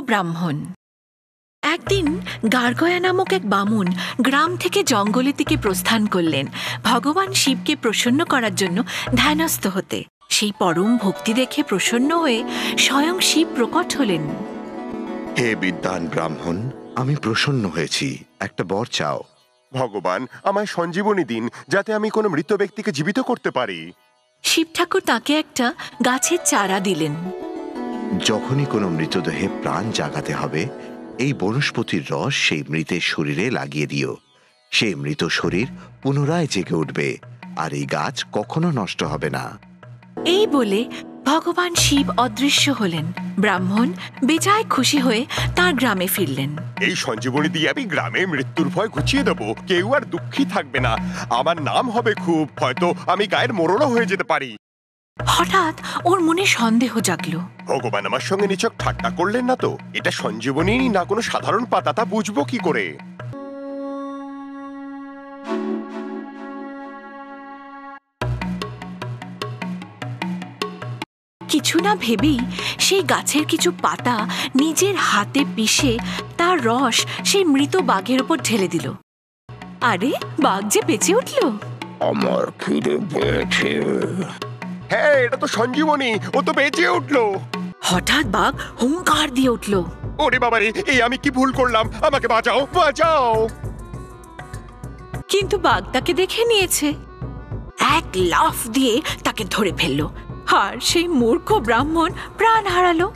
ব্রাহ্মণ। একদিন গার্গয়া নামক এক বামুন গ্রাম থেকে জঙ্গলের দিকে প্রস্থান করলেন ভগবান শিবকে প্রসন্ন করার জন্য ধ্যানস্থ হতে। সেই পরম ভক্তি দেখে প্রসন্ন হয়ে স্বয়ং শিব প্রকট হলেন। হে বিদ্বান ব্রাহ্মণ, আমি প্রসন্ন হয়েছি, একটা বর চাও। ভগবান, আমায় সঞ্জীবনী দিন, যাতে আমি কোনো মৃত ব্যক্তিকে জীবিত করতে পারি। শিব ঠাকুর তাকে একটা গাছের চারা দিলেন। যখনই কোনো মৃতদেহে প্রাণ জাগাতে হবে, এই বনস্পতির রস সেই মৃতের শরীরে লাগিয়ে দিও। সেই মৃত শরীর পুনরায় জেগে উঠবে, আর এই গাছ কখনো নষ্ট হবে না। এই বলে ভগবান শিব অদৃশ্য হলেন। ব্রাহ্মণ বেজায় খুশি হয়ে তার গ্রামে ফিরলেন। এই সঞ্জীবনী দিয়ে আমি গ্রামে মৃত্যুর ভয় ঘুচিয়ে দেবো, কেউ আর দুঃখী থাকবে না। আমার নাম হবে খুব, হয়তো আমি গায়ের মোড়লও হয়ে যেতে পারি। হঠাৎ ওর মনে সন্দেহ জাগলো। ভগবান আমার সঙ্গে নিছক ঠাট্টা করলেন না তো? এটা সঞ্জীবনী না কোনো সাধারণ পাতা, তা বুঝবো কি করে? কিছু না ভেবেই সেই গাছের কিছু পাতা নিজের হাতে পিষে তার রস সেই মৃত বাঘের উপর ঢেলে দিল। আরে, বাঘ যে বেঁচে উঠল। আমার খিদে পেয়েছে। হ্যাঁ, এটা তো সঞ্জীবনী, ও তো বেঁচে উঠলো। হঠাৎ বাঘ হুঙ্কার দিয়ে উঠল। ওরে বাবারে, এই আমি কি ভুল করলাম? আমাকে বাঁচাও, বাঁচাও। কিন্তু বাঘ তাকে দেখে নিয়েছে। এক লাফ দিয়ে তাকে ধরে ফেলল, আর সেই মূর্খ ব্রাহ্মণ প্রাণ হারালো।